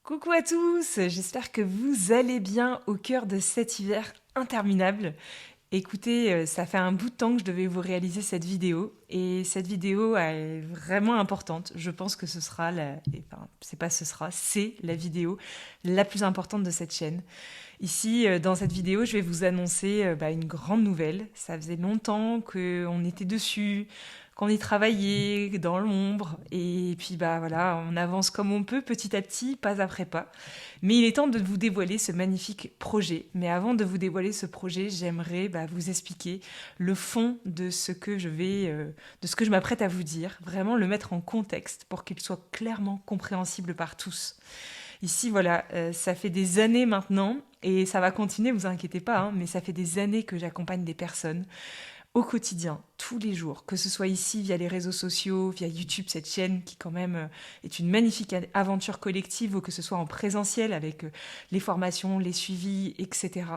Coucou à tous, j'espère que vous allez bien au cœur de cet hiver interminable. Écoutez, ça fait un bout de temps que je devais vous réaliser cette vidéo et cette vidéo est vraiment importante. Je pense que ce sera enfin, c'est pas ce sera, c'est la vidéo la plus importante de cette chaîne. Ici, dans cette vidéo, je vais vous annoncer une grande nouvelle. Ça faisait longtemps qu'on était dessus, qu'on y travaillait dans l'ombre. Et puis, voilà, on avance comme on peut, petit à petit, pas après pas. Mais il est temps de vous dévoiler ce magnifique projet. Mais avant de vous dévoiler ce projet, j'aimerais vous expliquer le fond de de ce que je m'apprête à vous dire. Vraiment le mettre en contexte pour qu'il soit clairement compréhensible par tous. Ici, voilà, ça fait des années maintenant, et ça va continuer, vous inquiétez pas, hein, mais ça fait des années que j'accompagne des personnes au quotidien, tous les jours, que ce soit ici via les réseaux sociaux, via YouTube, cette chaîne qui quand même est une magnifique aventure collective, ou que ce soit en présentiel avec les formations, les suivis, etc.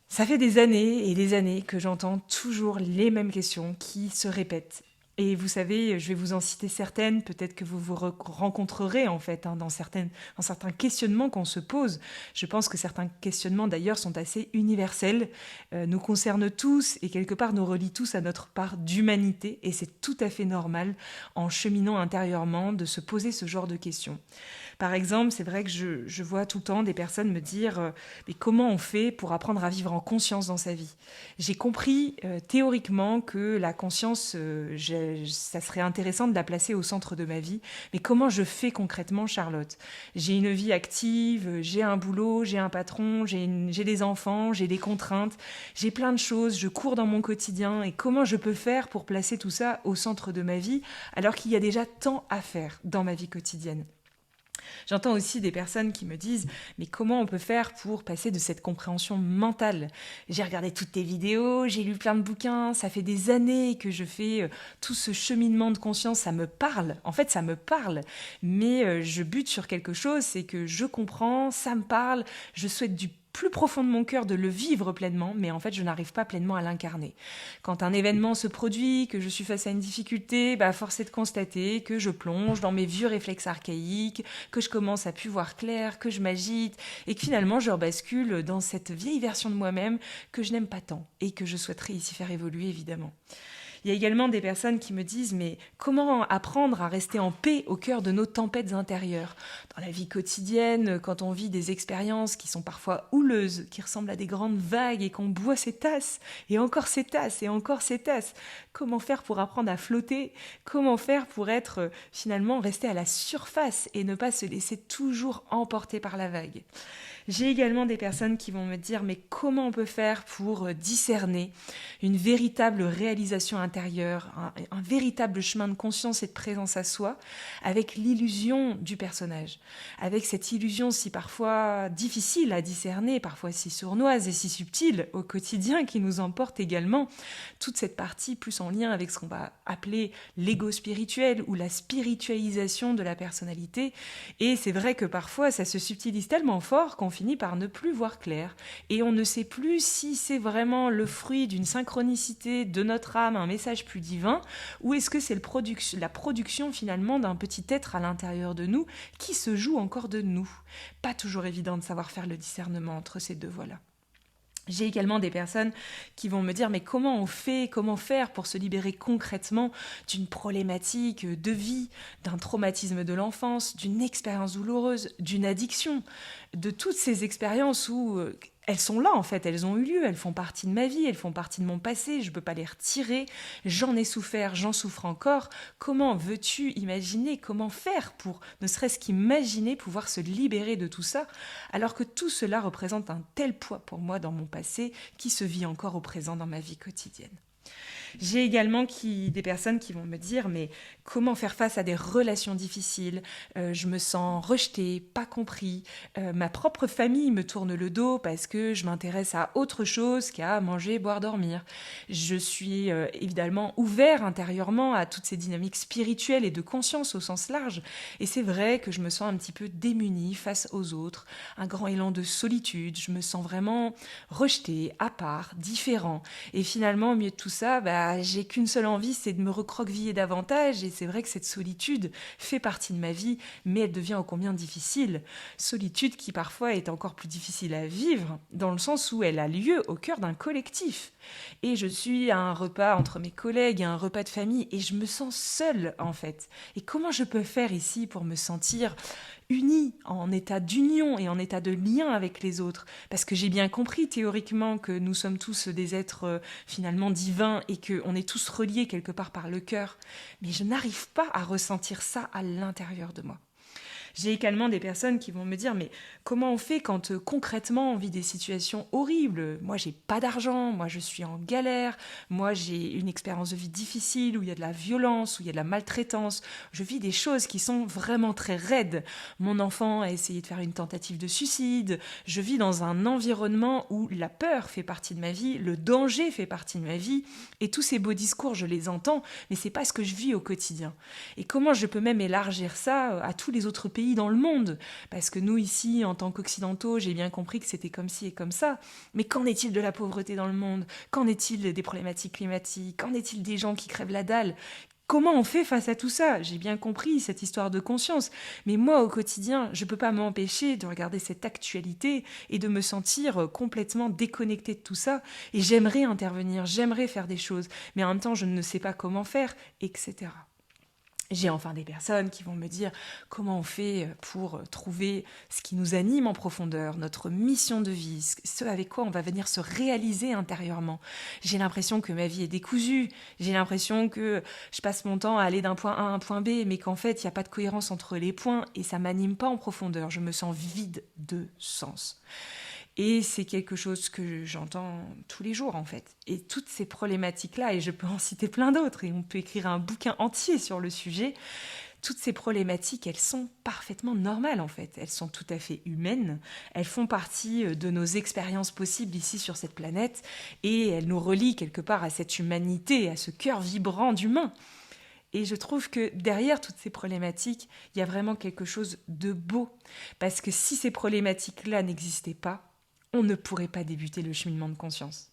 Ça fait des années et des années que j'entends toujours les mêmes questions qui se répètent. Et vous savez, je vais vous en citer certaines, peut-être que vous vous rencontrerez en fait dans certains questionnements qu'on se pose. Je pense que certains questionnements d'ailleurs sont assez universels, nous concernent tous et quelque part nous relient tous à notre part d'humanité, et c'est tout à fait normal en cheminant intérieurement de se poser ce genre de questions. Par exemple, c'est vrai que je vois tout le temps des personnes me dire mais comment on fait pour apprendre à vivre en conscience dans sa vie. J'ai compris théoriquement que la conscience, ça serait intéressant de la placer au centre de ma vie, mais comment je fais concrètement, Charlotte? J'ai une vie active, j'ai un boulot, j'ai un patron, j'ai des enfants, j'ai des contraintes, j'ai plein de choses, je cours dans mon quotidien, et comment je peux faire pour placer tout ça au centre de ma vie alors qu'il y a déjà tant à faire dans ma vie quotidienne? J'entends aussi des personnes qui me disent mais comment on peut faire pour passer de cette compréhension mentale? J'ai regardé toutes tes vidéos, j'ai lu plein de bouquins, ça fait des années que je fais tout ce cheminement de conscience, ça me parle. En fait, ça me parle, mais je bute sur quelque chose, c'est que je comprends, ça me parle, je souhaite du plus profond de mon cœur de le vivre pleinement, mais en fait, je n'arrive pas pleinement à l'incarner. Quand un événement se produit, que je suis face à une difficulté, force est de constater que je plonge dans mes vieux réflexes archaïques, que je commence à plus voir clair, que je m'agite, et que finalement je rebascule dans cette vieille version de moi-même que je n'aime pas tant et que je souhaiterais ici faire évoluer évidemment. Il y a également des personnes qui me disent mais comment apprendre à rester en paix au cœur de nos tempêtes intérieures? Dans la vie quotidienne, quand on vit des expériences qui sont parfois houleuses, qui ressemblent à des grandes vagues et qu'on boit ces tasses, et encore ces tasses, et encore ces tasses, comment faire pour apprendre à flotter? Comment faire pour être finalement resté à la surface et ne pas se laisser toujours emporter par la vague? J'ai également des personnes qui vont me dire mais comment on peut faire pour discerner une véritable réalisation intérieure, un véritable chemin de conscience et de présence à soi avec l'illusion du personnage, avec cette illusion si parfois difficile à discerner, parfois si sournoise et si subtile au quotidien qui nous emporte également, toute cette partie plus en lien avec ce qu'on va appeler l'ego spirituel ou la spiritualisation de la personnalité. Et c'est vrai que parfois ça se subtilise tellement fort qu'on finit par ne plus voir clair, et on ne sait plus si c'est vraiment le fruit d'une synchronicité de notre âme, un message plus divin, ou est-ce que c'est la production finalement d'un petit être à l'intérieur de nous qui se joue encore de nous. Pas toujours évident de savoir faire le discernement entre ces deux voies-là. J'ai également des personnes qui vont me dire mais comment on fait, comment faire pour se libérer concrètement d'une problématique de vie, d'un traumatisme de l'enfance, d'une expérience douloureuse, d'une addiction, de toutes ces expériences où elles sont là en fait, elles ont eu lieu, elles font partie de ma vie, elles font partie de mon passé, je ne peux pas les retirer, j'en ai souffert, j'en souffre encore. Comment veux-tu imaginer, comment faire pour ne serait-ce qu'imaginer pouvoir se libérer de tout ça, alors que tout cela représente un tel poids pour moi dans mon passé qui se vit encore au présent dans ma vie quotidienne. J'ai également des personnes qui vont me dire mais comment faire face à des relations difficiles, je me sens rejetée, pas compris, ma propre famille me tourne le dos parce que je m'intéresse à autre chose qu'à manger, boire, dormir. Je suis évidemment ouvert intérieurement à toutes ces dynamiques spirituelles et de conscience au sens large, et c'est vrai que je me sens un petit peu démunie face aux autres, un grand élan de solitude, je me sens vraiment rejetée, à part, différent, et finalement au milieu de tout ça, j'ai qu'une seule envie, c'est de me recroqueviller davantage. Et c'est vrai que cette solitude fait partie de ma vie, mais elle devient ô combien difficile. Solitude qui parfois est encore plus difficile à vivre, dans le sens où elle a lieu au cœur d'un collectif. Et je suis à un repas entre mes collègues, à un repas de famille, et je me sens seule en fait. Et comment je peux faire ici pour me sentir unis, en état d'union et en état de lien avec les autres? Parce que j'ai bien compris théoriquement que nous sommes tous des êtres finalement divins et qu'on est tous reliés quelque part par le cœur. Mais je n'arrive pas à ressentir ça à l'intérieur de moi. J'ai également des personnes qui vont me dire mais comment on fait quand concrètement on vit des situations horribles? Moi j'ai pas d'argent, moi je suis en galère, moi j'ai une expérience de vie difficile où il y a de la violence, où il y a de la maltraitance, je vis des choses qui sont vraiment très raides. Mon enfant a essayé de faire une tentative de suicide, je vis dans un environnement où la peur fait partie de ma vie, le danger fait partie de ma vie et tous ces beaux discours je les entends mais c'est pas ce que je vis au quotidien. Et comment je peux même élargir ça à tous les autres pays dans le monde, parce que nous ici, en tant qu'occidentaux, j'ai bien compris que c'était comme ci et comme ça, mais qu'en est-il de la pauvreté dans le monde? Qu'en est-il des problématiques climatiques? Qu'en est-il des gens qui crèvent la dalle? Comment on fait face à tout ça? J'ai bien compris cette histoire de conscience, mais moi au quotidien, je ne peux pas m'empêcher de regarder cette actualité et de me sentir complètement déconnectée de tout ça, et j'aimerais intervenir, j'aimerais faire des choses, mais en même temps je ne sais pas comment faire, etc. J'ai enfin des personnes qui vont me dire comment on fait pour trouver ce qui nous anime en profondeur, notre mission de vie, ce avec quoi on va venir se réaliser intérieurement. J'ai l'impression que ma vie est décousue, j'ai l'impression que je passe mon temps à aller d'un point A à un point B, mais qu'en fait il n'y a pas de cohérence entre les points et ça m'anime pas en profondeur, je me sens vide de sens. Et c'est quelque chose que j'entends tous les jours en fait. Et toutes ces problématiques-là, et je peux en citer plein d'autres, et on peut écrire un bouquin entier sur le sujet, toutes ces problématiques, elles sont parfaitement normales en fait. Elles sont tout à fait humaines, elles font partie de nos expériences possibles ici sur cette planète, et elles nous relient quelque part à cette humanité, à ce cœur vibrant d'humain. Et je trouve que derrière toutes ces problématiques, il y a vraiment quelque chose de beau. Parce que si ces problématiques-là n'existaient pas, on ne pourrait pas débuter le cheminement de conscience.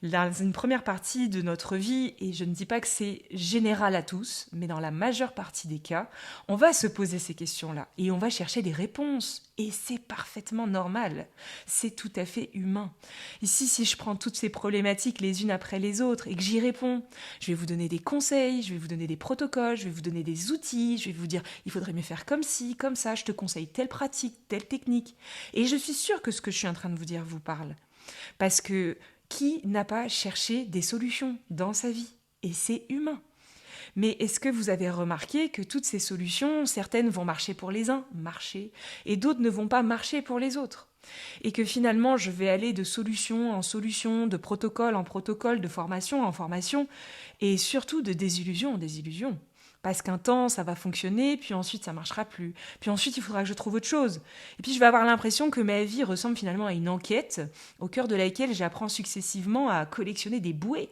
Dans une première partie de notre vie, et je ne dis pas que c'est général à tous, mais dans la majeure partie des cas, on va se poser ces questions-là et on va chercher des réponses. Et c'est parfaitement normal, c'est tout à fait humain. Ici, si je prends toutes ces problématiques les unes après les autres et que j'y réponds, je vais vous donner des conseils, je vais vous donner des protocoles, je vais vous donner des outils, je vais vous dire il faudrait mieux faire comme ci, comme ça, je te conseille telle pratique, telle technique. Et je suis sûre que ce que je suis en train de vous dire vous parle. Parce que qui n'a pas cherché des solutions dans sa vie? Et c'est humain. Mais est-ce que vous avez remarqué que toutes ces solutions, certaines vont marcher pour les uns, et d'autres ne vont pas marcher pour les autres? Et que finalement, je vais aller de solution en solution, de protocole en protocole, de formation en formation, et surtout de désillusion en désillusion. Parce qu'un temps, ça va fonctionner, puis ensuite, ça ne marchera plus. Puis ensuite, il faudra que je trouve autre chose. Et puis, je vais avoir l'impression que ma vie ressemble finalement à une enquête, au cœur de laquelle j'apprends successivement à collectionner des bouées.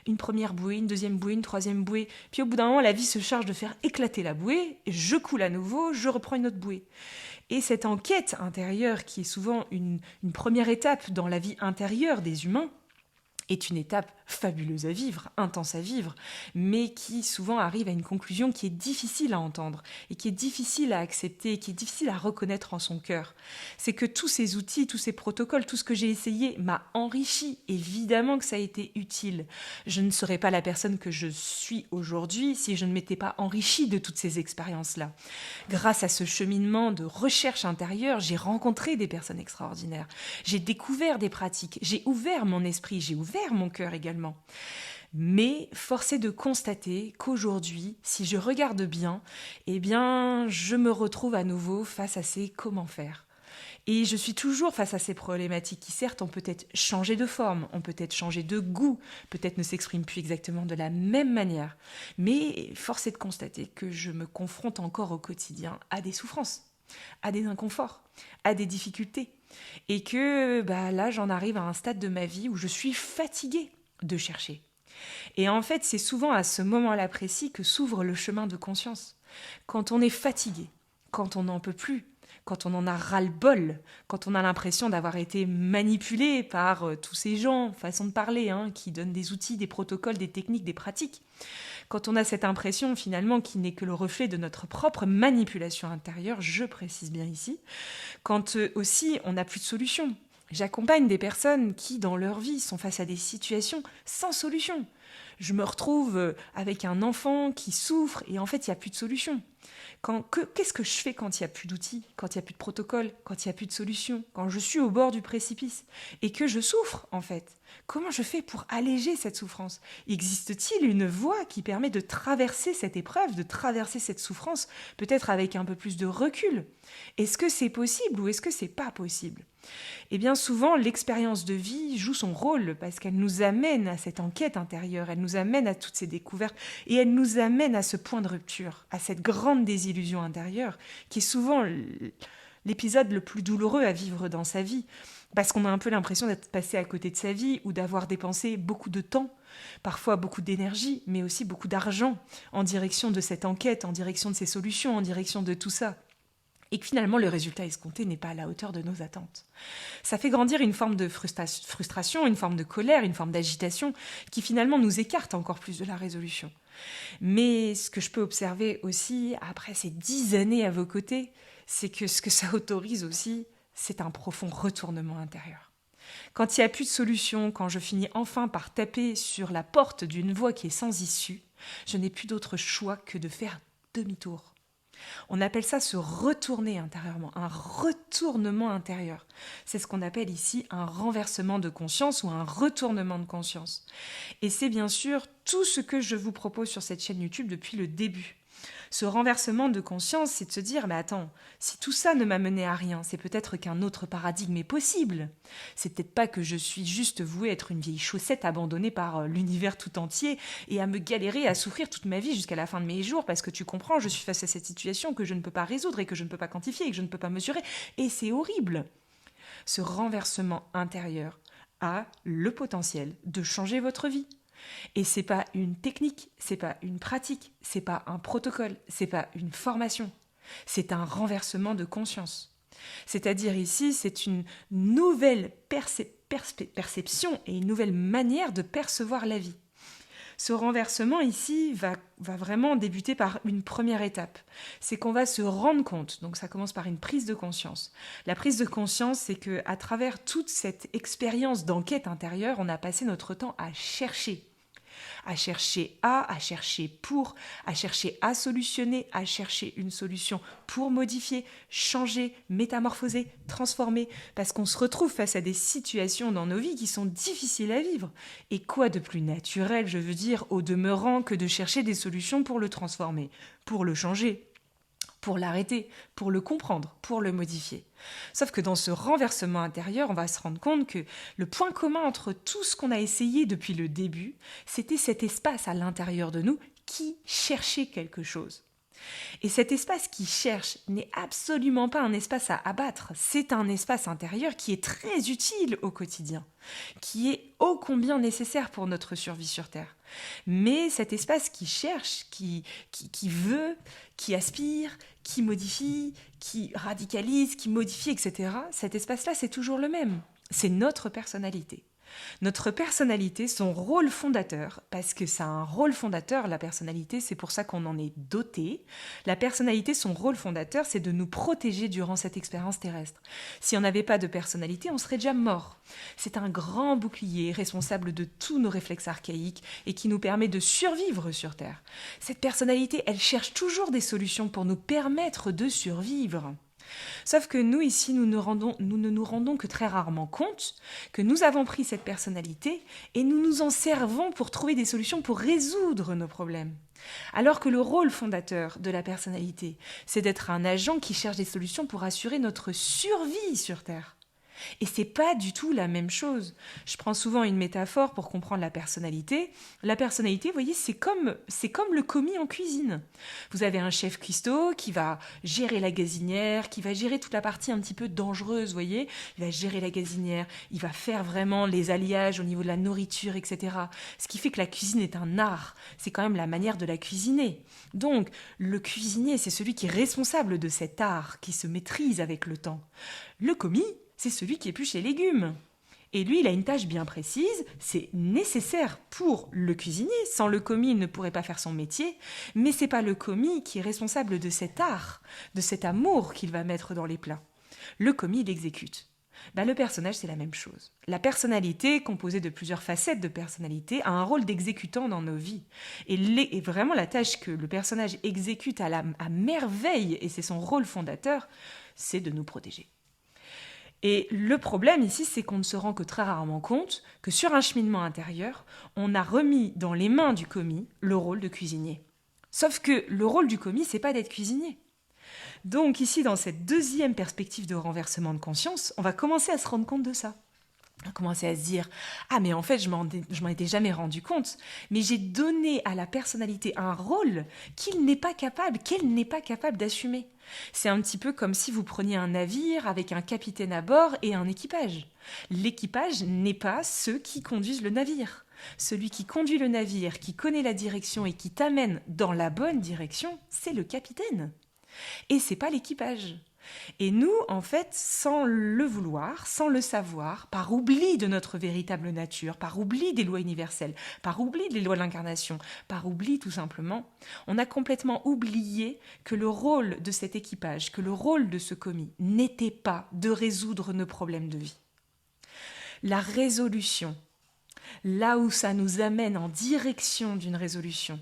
Une première bouée, une deuxième bouée, une troisième bouée. Puis au bout d'un moment, la vie se charge de faire éclater la bouée, je coule à nouveau, je reprends une autre bouée. Et cette enquête intérieure, qui est souvent une première étape dans la vie intérieure des humains, est une étape fabuleuse à vivre, intense à vivre, mais qui souvent arrive à une conclusion qui est difficile à entendre et qui est difficile à accepter et qui est difficile à reconnaître en son cœur. C'est que tous ces outils, tous ces protocoles, tout ce que j'ai essayé m'a enrichi. Évidemment que ça a été utile. Je ne serais pas la personne que je suis aujourd'hui si je ne m'étais pas enrichie de toutes ces expériences-là. Grâce à ce cheminement de recherche intérieure, j'ai rencontré des personnes extraordinaires. J'ai découvert des pratiques, j'ai ouvert mon esprit, j'ai ouvert mon cœur également. Mais force est de constater qu'aujourd'hui, si je regarde bien, eh bien, je me retrouve à nouveau face à ces comment faire. Et je suis toujours face à ces problématiques qui, certes, ont peut-être changé de forme, ont peut-être changé de goût, peut-être ne s'expriment plus exactement de la même manière. Mais force est de constater que je me confronte encore au quotidien à des souffrances, à des inconforts, à des difficultés. Et que là, j'en arrive à un stade de ma vie où je suis fatiguée de chercher. Et en fait, c'est souvent à ce moment-là précis que s'ouvre le chemin de conscience. Quand on est fatigué, quand on n'en peut plus, quand on en a ras-le-bol, quand on a l'impression d'avoir été manipulé par tous ces gens, façon de parler, qui donnent des outils, des protocoles, des techniques, des pratiques. Quand on a cette impression finalement qui n'est que le reflet de notre propre manipulation intérieure, je précise bien ici, quand aussi on n'a plus de solution. J'accompagne des personnes qui, dans leur vie, sont face à des situations sans solution. Je me retrouve avec un enfant qui souffre et en fait, il n'y a plus de solution. Qu'est-ce que je fais quand il n'y a plus d'outils, quand il n'y a plus de protocole, quand il n'y a plus de solution, quand je suis au bord du précipice et que je souffre en fait? Comment je fais pour alléger cette souffrance? Existe-t-il une voie qui permet de traverser cette épreuve, de traverser cette souffrance, peut-être avec un peu plus de recul? Est-ce que c'est possible ou est-ce que c'est pas possible? Eh bien souvent, l'expérience de vie joue son rôle parce qu'elle nous amène à cette enquête intérieure, elle nous amène à toutes ces découvertes et elle nous amène à ce point de rupture, à cette grande désillusion intérieure qui est souvent l'épisode le plus douloureux à vivre dans sa vie. Parce qu'on a un peu l'impression d'être passé à côté de sa vie ou d'avoir dépensé beaucoup de temps, parfois beaucoup d'énergie, mais aussi beaucoup d'argent en direction de cette enquête, en direction de ces solutions, en direction de tout ça. Et que finalement, le résultat escompté n'est pas à la hauteur de nos attentes. Ça fait grandir une forme de frustration, une forme de colère, une forme d'agitation qui finalement nous écarte encore plus de la résolution. Mais ce que je peux observer aussi, après ces 10 années à vos côtés, c'est que ce que ça autorise aussi, c'est un profond retournement intérieur. Quand il n'y a plus de solution, quand je finis enfin par taper sur la porte d'une voie qui est sans issue, je n'ai plus d'autre choix que de faire demi-tour. On appelle ça se retourner intérieurement, un retournement intérieur. C'est ce qu'on appelle ici un renversement de conscience ou un retournement de conscience. Et c'est bien sûr tout ce que je vous propose sur cette chaîne YouTube depuis le début. Ce renversement de conscience, c'est de se dire, mais attends, si tout ça ne m'a mené à rien, c'est peut-être qu'un autre paradigme est possible. C'est peut-être pas que je suis juste vouée à être une vieille chaussette abandonnée par l'univers tout entier et à me galérer, à souffrir toute ma vie jusqu'à la fin de mes jours, parce que tu comprends, je suis face à cette situation que je ne peux pas résoudre et que je ne peux pas quantifier et que je ne peux pas mesurer. Et c'est horrible. Ce renversement intérieur a le potentiel de changer votre vie. Et c'est pas une technique, c'est pas une pratique, c'est pas un protocole, c'est pas une formation. C'est un renversement de conscience. C'est-à-dire ici, c'est une nouvelle perception et une nouvelle manière de percevoir la vie. Ce renversement ici va vraiment débuter par une première étape. C'est qu'on va se rendre compte, donc ça commence par une prise de conscience. La prise de conscience, c'est qu'à travers toute cette expérience d'enquête intérieure, on a passé notre temps à chercher à chercher à solutionner, à chercher une solution pour modifier, changer, métamorphoser, transformer, parce qu'on se retrouve face à des situations dans nos vies qui sont difficiles à vivre. Et quoi de plus naturel, je veux dire, au demeurant, que de chercher des solutions pour le transformer, pour le changer, pour l'arrêter, pour le comprendre, pour le modifier. Sauf que dans ce renversement intérieur, on va se rendre compte que le point commun entre tout ce qu'on a essayé depuis le début, c'était cet espace à l'intérieur de nous qui cherchait quelque chose. Et cet espace qui cherche n'est absolument pas un espace à abattre, c'est un espace intérieur qui est très utile au quotidien, qui est ô combien nécessaire pour notre survie sur Terre. Mais cet espace qui cherche, qui veut, qui aspire, qui modifie, qui radicalise, qui modifie, etc., cet espace-là, c'est toujours le même. C'est notre personnalité. Notre personnalité, son rôle fondateur, parce que ça a un rôle fondateur, la personnalité, c'est pour ça qu'on en est doté. La personnalité, son rôle fondateur, c'est de nous protéger durant cette expérience terrestre. Si on n'avait pas de personnalité, on serait déjà mort. C'est un grand bouclier responsable de tous nos réflexes archaïques et qui nous permet de survivre sur Terre. Cette personnalité, elle cherche toujours des solutions pour nous permettre de survivre. Sauf que nous, ici, nous ne nous rendons que très rarement compte que nous avons pris cette personnalité et nous nous en servons pour trouver des solutions pour résoudre nos problèmes. Alors que le rôle fondateur de la personnalité, c'est d'être un agent qui cherche des solutions pour assurer notre survie sur Terre. Et c'est pas du tout la même chose. Je prends souvent une métaphore pour comprendre la personnalité. La personnalité, vous voyez, c'est comme le commis en cuisine. Vous avez un chef cuistot qui va gérer la gazinière, qui va gérer toute la partie un petit peu dangereuse, vous voyez. Il va gérer la gazinière, il va faire vraiment les alliages au niveau de la nourriture, etc. Ce qui fait que la cuisine est un art. C'est quand même la manière de la cuisiner. Donc, le cuisinier, c'est celui qui est responsable de cet art, qui se maîtrise avec le temps. Le commis, c'est celui qui épluche les légumes. Et lui, il a une tâche bien précise, c'est nécessaire pour le cuisinier. Sans le commis, il ne pourrait pas faire son métier. Mais c'est pas le commis qui est responsable de cet art, de cet amour qu'il va mettre dans les plats. Le commis, il exécute. Le personnage, c'est la même chose. La personnalité, composée de plusieurs facettes de personnalité, a un rôle d'exécutant dans nos vies. Et vraiment, la tâche que le personnage exécute à merveille, et c'est son rôle fondateur, c'est de nous protéger. Et le problème ici, c'est qu'on ne se rend que très rarement compte que sur un cheminement intérieur, on a remis dans les mains du commis le rôle de cuisinier. Sauf que le rôle du commis, c'est pas d'être cuisinier. Donc ici, dans cette deuxième perspective de renversement de conscience, on va commencer à se rendre compte de ça. On va commencer à se dire « Ah mais en fait, je m'en étais jamais rendu compte, mais j'ai donné à la personnalité un rôle qu'elle n'est pas capable d'assumer. » C'est un petit peu comme si vous preniez un navire avec un capitaine à bord et un équipage. L'équipage n'est pas ceux qui conduisent le navire. Celui qui conduit le navire, qui connaît la direction et qui t'amène dans la bonne direction, c'est le capitaine. Et c'est pas l'équipage. Et nous, en fait, sans le vouloir, sans le savoir, par oubli de notre véritable nature, par oubli des lois universelles, par oubli des lois de l'incarnation, par oubli tout simplement, on a complètement oublié que le rôle de cet équipage, que le rôle de ce commis n'était pas de résoudre nos problèmes de vie. La résolution, là où ça nous amène en direction d'une résolution,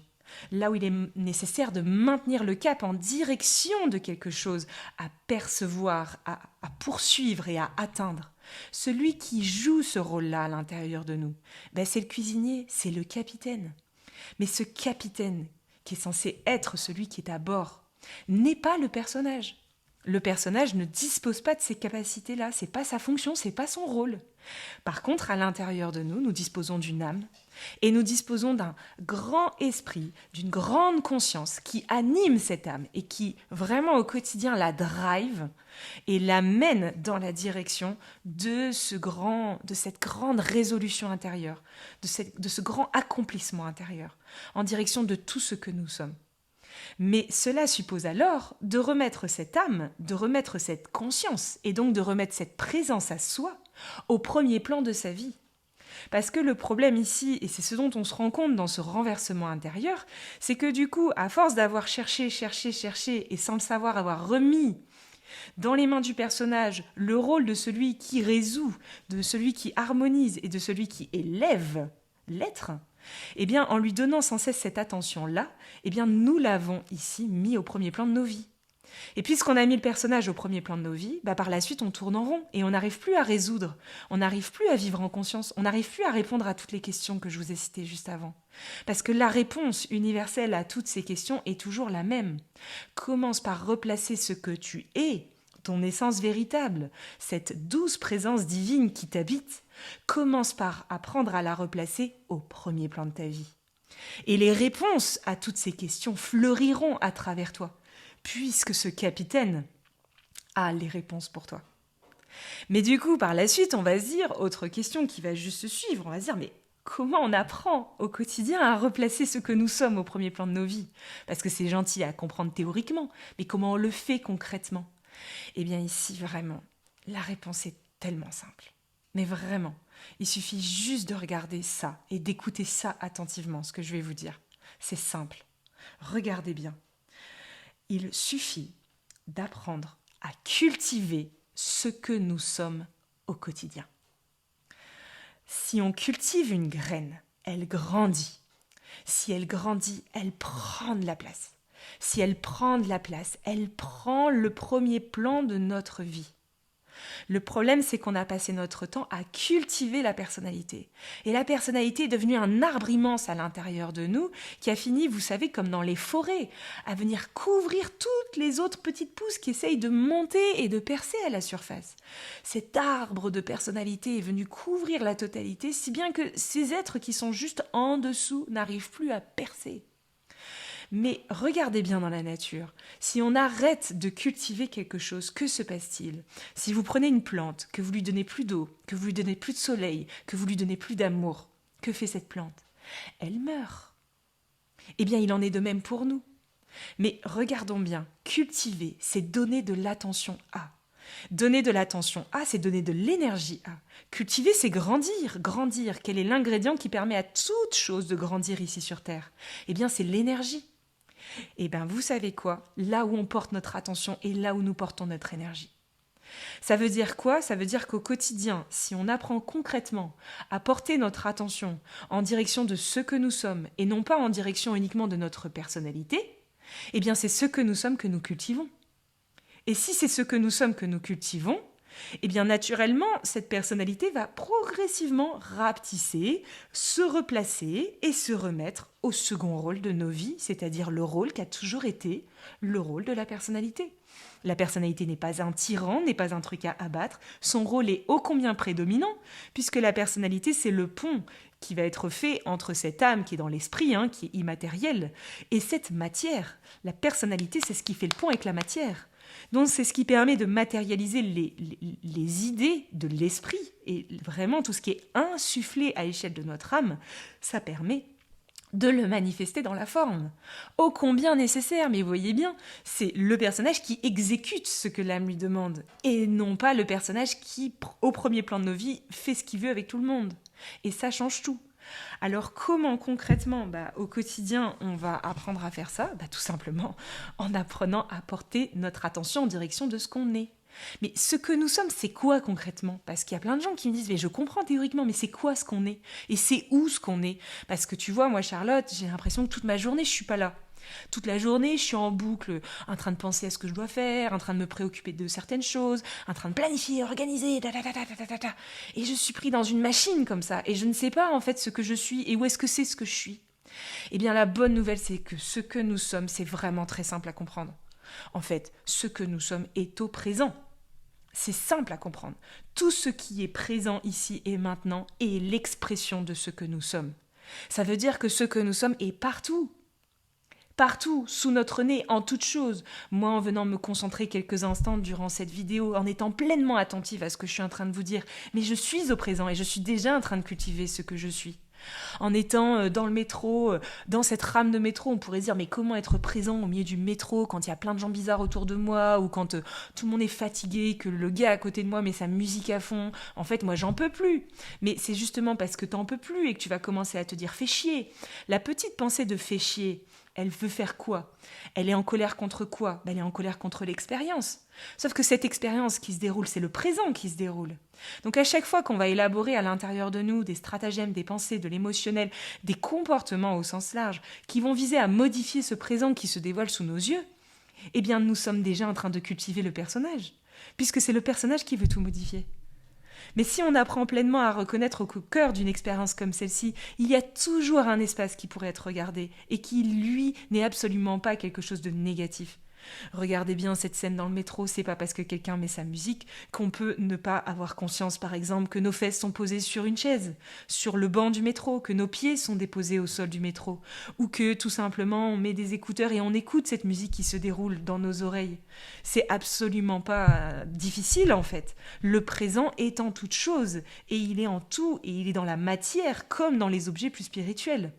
là où il est nécessaire de maintenir le cap en direction de quelque chose, à percevoir, à poursuivre et à atteindre. Celui qui joue ce rôle-là à l'intérieur de nous, c'est le cuisinier, c'est le capitaine. Mais ce capitaine, qui est censé être celui qui est à bord, n'est pas le personnage. Le personnage ne dispose pas de ces capacités-là, c'est pas sa fonction, c'est pas son rôle. Par contre, à l'intérieur de nous, nous disposons d'une âme et nous disposons d'un grand esprit, d'une grande conscience qui anime cette âme et qui vraiment au quotidien la drive et l'amène dans la direction de cette grande résolution intérieure, de ce grand accomplissement intérieur, en direction de tout ce que nous sommes. Mais cela suppose alors de remettre cette âme, de remettre cette conscience et donc de remettre cette présence à soi au premier plan de sa vie. Parce que le problème ici, et c'est ce dont on se rend compte dans ce renversement intérieur, c'est que du coup, à force d'avoir cherché, et sans le savoir avoir remis dans les mains du personnage le rôle de celui qui résout, de celui qui harmonise et de celui qui élève l'être, en lui donnant sans cesse cette attention-là, nous l'avons ici mis au premier plan de nos vies. Et puisqu'on a mis le personnage au premier plan de nos vies, par la suite on tourne en rond et on n'arrive plus à résoudre, on n'arrive plus à vivre en conscience, on n'arrive plus à répondre à toutes les questions que je vous ai citées juste avant. Parce que la réponse universelle à toutes ces questions est toujours la même. Commence par replacer ce que tu es, ton essence véritable, cette douce présence divine qui t'habite. Commence par apprendre à la replacer au premier plan de ta vie. Et les réponses à toutes ces questions fleuriront à travers toi, puisque ce capitaine a les réponses pour toi. Mais du coup, par la suite, on va se dire, autre question qui va juste suivre, on va se dire, mais comment on apprend au quotidien à replacer ce que nous sommes au premier plan de nos vies ? Parce que c'est gentil à comprendre théoriquement, mais comment on le fait concrètement ? Eh bien ici, vraiment, la réponse est tellement simple. Mais vraiment, il suffit juste de regarder ça et d'écouter ça attentivement, ce que je vais vous dire. C'est simple. Regardez bien. Il suffit d'apprendre à cultiver ce que nous sommes au quotidien. Si on cultive une graine, elle grandit. Si elle grandit, elle prend de la place. Si elle prend de la place, elle prend le premier plan de notre vie. Le problème, c'est qu'on a passé notre temps à cultiver la personnalité. Et la personnalité est devenue un arbre immense à l'intérieur de nous qui a fini, vous savez, comme dans les forêts, à venir couvrir toutes les autres petites pousses qui essayent de monter et de percer à la surface. Cet arbre de personnalité est venu couvrir la totalité, si bien que ces êtres qui sont juste en dessous n'arrivent plus à percer. Mais regardez bien dans la nature, si on arrête de cultiver quelque chose, que se passe-t-il? Si vous prenez une plante, que vous lui donnez plus d'eau, que vous lui donnez plus de soleil, que vous lui donnez plus d'amour, que fait cette plante? Elle meurt. Eh bien, il en est de même pour nous. Mais regardons bien, cultiver, c'est donner de l'attention à. Donner de l'attention à, c'est donner de l'énergie à. Cultiver, c'est grandir. Grandir, quel est l'ingrédient qui permet à toute chose de grandir ici sur Terre? Eh bien, c'est l'énergie. Eh bien, vous savez quoi? Là où on porte notre attention et là où nous portons notre énergie. Ça veut dire quoi? Ça veut dire qu'au quotidien, si on apprend concrètement à porter notre attention en direction de ce que nous sommes et non pas en direction uniquement de notre personnalité, eh bien, c'est ce que nous sommes que nous cultivons. Et si c'est ce que nous sommes que nous cultivons, eh bien naturellement, cette personnalité va progressivement rapetisser, se replacer et se remettre au second rôle de nos vies, c'est-à-dire le rôle qui a toujours été le rôle de la personnalité. La personnalité n'est pas un tyran, n'est pas un truc à abattre, son rôle est ô combien prédominant, puisque la personnalité c'est le pont qui va être fait entre cette âme qui est dans l'esprit, qui est immatérielle, et cette matière. La personnalité c'est ce qui fait le pont avec la matière. Donc c'est ce qui permet de matérialiser les idées de l'esprit et vraiment tout ce qui est insufflé à l'échelle de notre âme, ça permet de le manifester dans la forme. Ô combien nécessaire, mais vous voyez bien, c'est le personnage qui exécute ce que l'âme lui demande et non pas le personnage qui, au premier plan de nos vies, fait ce qu'il veut avec tout le monde. Et ça change tout. Alors comment concrètement, au quotidien, on va apprendre à faire ça? Tout simplement en apprenant à porter notre attention en direction de ce qu'on est. Mais ce que nous sommes, c'est quoi concrètement? Parce qu'il y a plein de gens qui me disent, mais je comprends théoriquement, mais c'est quoi ce qu'on est? Et c'est où ce qu'on est? Parce que tu vois, moi Charlotte, j'ai l'impression que toute ma journée, je suis pas là. Toute la journée, je suis en boucle, en train de penser à ce que je dois faire, en train de me préoccuper de certaines choses, en train de planifier, organiser, et je suis pris dans une machine comme ça, et je ne sais pas en fait ce que je suis et où est-ce que c'est ce que je suis. Eh bien la bonne nouvelle, c'est que ce que nous sommes, c'est vraiment très simple à comprendre. En fait, ce que nous sommes est au présent. C'est simple à comprendre. Tout ce qui est présent ici et maintenant est l'expression de ce que nous sommes. Ça veut dire que ce que nous sommes est partout. Partout, sous notre nez, en toutes choses. Moi, en venant me concentrer quelques instants durant cette vidéo, en étant pleinement attentive à ce que je suis en train de vous dire, mais je suis au présent et je suis déjà en train de cultiver ce que je suis. En étant dans le métro, dans cette rame de métro, on pourrait dire mais comment être présent au milieu du métro quand il y a plein de gens bizarres autour de moi ou quand tout le monde est fatigué, que le gars à côté de moi met sa musique à fond. En fait, moi, j'en peux plus. Mais c'est justement parce que t'en peux plus et que tu vas commencer à te dire fais chier. La petite pensée de fais chier, elle veut faire quoi? Elle est en colère contre quoi? Elle est en colère contre l'expérience. Sauf que cette expérience qui se déroule, c'est le présent qui se déroule. Donc à chaque fois qu'on va élaborer à l'intérieur de nous des stratagèmes, des pensées, de l'émotionnel, des comportements au sens large, qui vont viser à modifier ce présent qui se dévoile sous nos yeux, eh bien nous sommes déjà en train de cultiver le personnage, puisque c'est le personnage qui veut tout modifier. Mais si on apprend pleinement à reconnaître qu'au cœur d'une expérience comme celle-ci, il y a toujours un espace qui pourrait être regardé et qui, lui, n'est absolument pas quelque chose de négatif. Regardez bien cette scène dans le métro, c'est pas parce que quelqu'un met sa musique qu'on peut ne pas avoir conscience, par exemple, que nos fesses sont posées sur une chaise, sur le banc du métro, que nos pieds sont déposés au sol du métro, ou que tout simplement on met des écouteurs et on écoute cette musique qui se déroule dans nos oreilles. C'est absolument pas difficile en fait. Le présent est en toute chose, et il est en tout, et il est dans la matière comme dans les objets plus spirituels.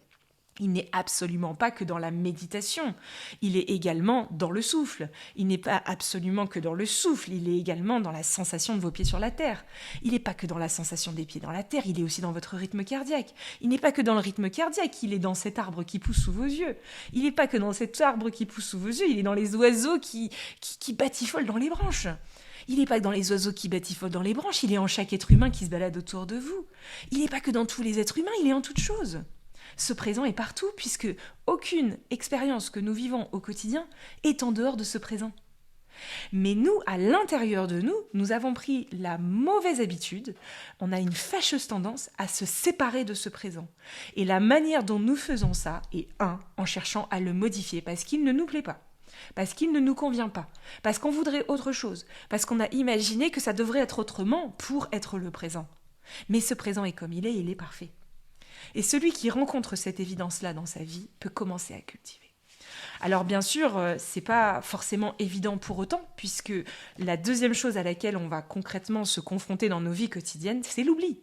Il n'est absolument pas que dans la méditation, il est également dans le souffle. Il n'est pas absolument que dans le souffle, il est également dans la sensation de vos pieds sur la terre. Il n'est pas que dans la sensation des pieds dans la terre, il est aussi dans votre rythme cardiaque. Il n'est pas que dans le rythme cardiaque, il est dans cet arbre qui pousse sous vos yeux. Il n'est pas que dans cet arbre qui pousse sous vos yeux, il est dans les oiseaux qui batifolent dans les branches. Il n'est pas que dans les oiseaux qui batifolent dans les branches, il est en chaque être humain qui se balade autour de vous. Il n'est pas que dans tous les êtres humains, il est en toutes choses. Ce présent est partout puisque aucune expérience que nous vivons au quotidien est en dehors de ce présent. Mais nous, à l'intérieur de nous, nous avons pris la mauvaise habitude, on a une fâcheuse tendance à se séparer de ce présent. Et la manière dont nous faisons ça est en cherchant à le modifier parce qu'il ne nous plaît pas, parce qu'il ne nous convient pas, parce qu'on voudrait autre chose, parce qu'on a imaginé que ça devrait être autrement pour être le présent. Mais ce présent est comme il est parfait. Et celui qui rencontre cette évidence-là dans sa vie peut commencer à cultiver. Alors bien sûr, c'est pas forcément évident pour autant, puisque la deuxième chose à laquelle on va concrètement se confronter dans nos vies quotidiennes, c'est l'oubli.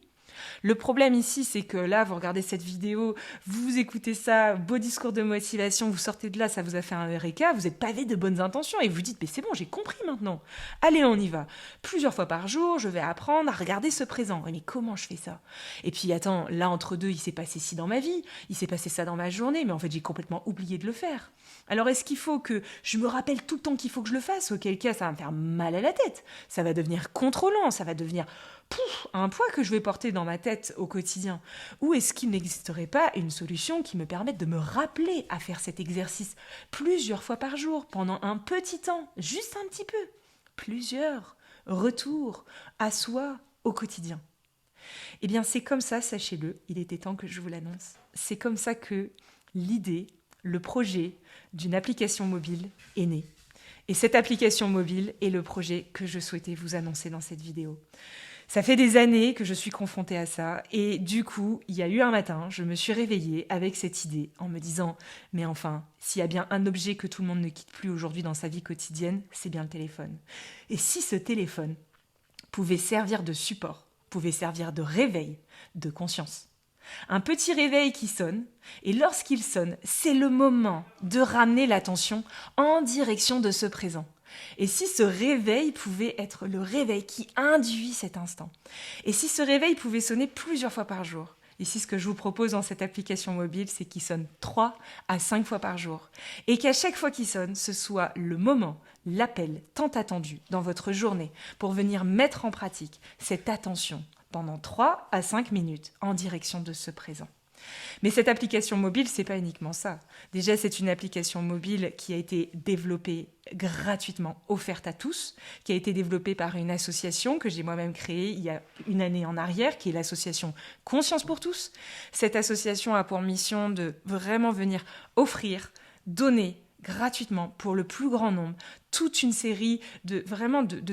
Le problème ici, c'est que là, vous regardez cette vidéo, vous écoutez ça, beau discours de motivation, vous sortez de là, ça vous a fait un eureka, vous êtes pavé de bonnes intentions et vous dites, mais c'est bon, j'ai compris maintenant. Allez, on y va. Plusieurs fois par jour, je vais apprendre à regarder ce présent. Mais comment je fais ça? Et puis attends, là entre deux, il s'est passé ci dans ma vie, il s'est passé ça dans ma journée, mais en fait, j'ai complètement oublié de le faire. Alors est-ce qu'il faut que je me rappelle tout le temps qu'il faut que je le fasse? Auquel cas, ça va me faire mal à la tête. Ça va devenir contrôlant, ça va devenir un poids que je vais porter dans ma tête au quotidien. Ou est-ce qu'il n'existerait pas une solution qui me permette de me rappeler à faire cet exercice plusieurs fois par jour, pendant un petit temps, juste un petit peu? Plusieurs retours à soi au quotidien. Eh bien, c'est comme ça, sachez-le, il était temps que je vous l'annonce. C'est comme ça que l'idée, le projet d'une application mobile est né. Et cette application mobile est le projet que je souhaitais vous annoncer dans cette vidéo. Ça fait des années que je suis confrontée à ça et du coup, il y a eu un matin, je me suis réveillée avec cette idée en me disant « Mais enfin, s'il y a bien un objet que tout le monde ne quitte plus aujourd'hui dans sa vie quotidienne, c'est bien le téléphone. Et si ce téléphone pouvait servir de support, pouvait servir de réveil, de conscience. Un petit réveil qui sonne, et lorsqu'il sonne, c'est le moment de ramener l'attention en direction de ce présent. Et si ce réveil pouvait être le réveil qui induit cet instant? Et si ce réveil pouvait sonner plusieurs fois par jour? Ici, ce que je vous propose dans cette application mobile, c'est qu'il sonne 3 à 5 fois par jour. Et qu'à chaque fois qu'il sonne, ce soit le moment, l'appel tant attendu dans votre journée pour venir mettre en pratique cette attention pendant 3 à 5 minutes en direction de ce présent. Mais cette application mobile, c'est pas uniquement ça. Déjà, c'est une application mobile qui a été développée gratuitement, offerte à tous, qui a été développée par une association que j'ai moi-même créée il y a une année en arrière, qui est l'association Conscience pour tous. Cette association a pour mission de vraiment venir offrir, donner gratuitement pour le plus grand nombre toute une série de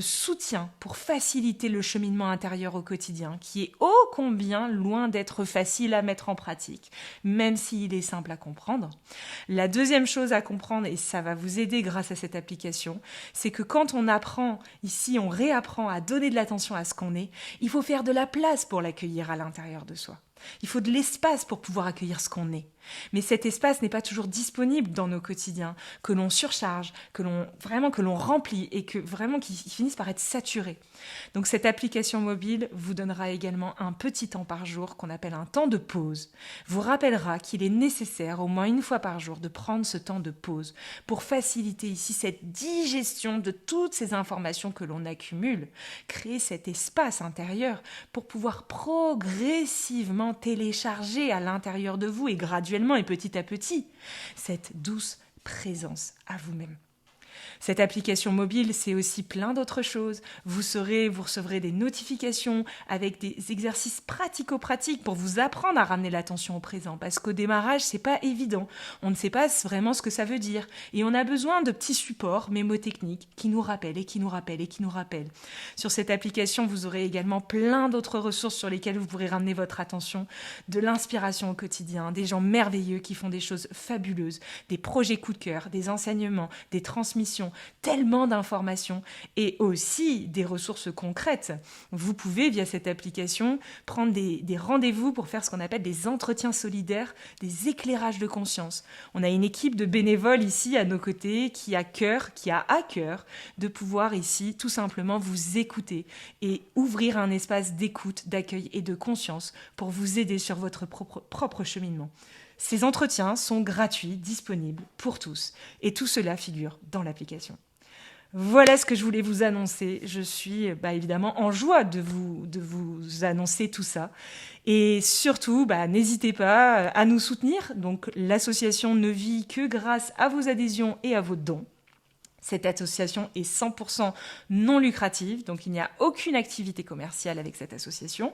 soutien pour faciliter le cheminement intérieur au quotidien qui est ô combien loin d'être facile à mettre en pratique, même s'il est simple à comprendre. La deuxième chose à comprendre, et ça va vous aider grâce à cette application, c'est que quand on apprend, ici on réapprend à donner de l'attention à ce qu'on est, il faut faire de la place pour l'accueillir à l'intérieur de soi. Il faut de l'espace pour pouvoir accueillir ce qu'on est. Mais cet espace n'est pas toujours disponible dans nos quotidiens, que l'on surcharge, que l'on remplit et que vraiment qu'ils finissent par être saturés. Donc cette application mobile vous donnera également un petit temps par jour qu'on appelle un temps de pause. Vous rappellera qu'il est nécessaire au moins une fois par jour de prendre ce temps de pause pour faciliter ici cette digestion de toutes ces informations que l'on accumule, créer cet espace intérieur pour pouvoir progressivement télécharger à l'intérieur de vous et graduellement et petit à petit cette douce présence à vous-même. Cette application mobile, c'est aussi plein d'autres choses. Vous recevrez des notifications avec des exercices pratico-pratiques pour vous apprendre à ramener l'attention au présent. Parce qu'au démarrage, c'est pas évident. On ne sait pas vraiment ce que ça veut dire. Et on a besoin de petits supports mémotechniques qui nous rappellent et qui nous rappellent et qui nous rappellent. Sur cette application, vous aurez également plein d'autres ressources sur lesquelles vous pourrez ramener votre attention. De l'inspiration au quotidien, des gens merveilleux qui font des choses fabuleuses, des projets coup de cœur, des enseignements, des transmissions, tellement d'informations et aussi des ressources concrètes. Vous pouvez, via cette application, prendre des rendez-vous pour faire ce qu'on appelle des entretiens solidaires, des éclairages de conscience. On a une équipe de bénévoles ici à nos côtés qui a à cœur de pouvoir ici tout simplement vous écouter et ouvrir un espace d'écoute, d'accueil et de conscience pour vous aider sur votre propre cheminement. Ces entretiens sont gratuits, disponibles pour tous. Et tout cela figure dans l'application. Voilà ce que je voulais vous annoncer. Je suis évidemment en joie de vous annoncer tout ça. Et surtout, n'hésitez pas à nous soutenir. Donc, l'association ne vit que grâce à vos adhésions et à vos dons. Cette association est 100% non lucrative, donc il n'y a aucune activité commerciale avec cette association.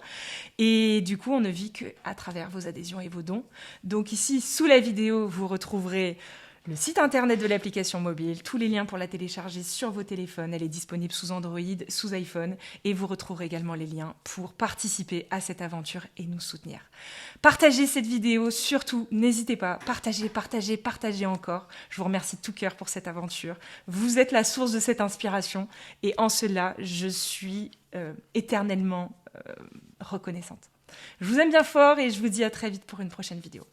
Et du coup, on ne vit qu'à travers vos adhésions et vos dons. Donc ici, sous la vidéo, vous retrouverez le site internet de l'application mobile, tous les liens pour la télécharger sur vos téléphones. Elle est disponible sous Android, sous iPhone. Et vous retrouverez également les liens pour participer à cette aventure et nous soutenir. Partagez cette vidéo, surtout, n'hésitez pas. Partagez, partagez, partagez encore. Je vous remercie de tout cœur pour cette aventure. Vous êtes la source de cette inspiration. Et en cela, je suis éternellement reconnaissante. Je vous aime bien fort et je vous dis à très vite pour une prochaine vidéo.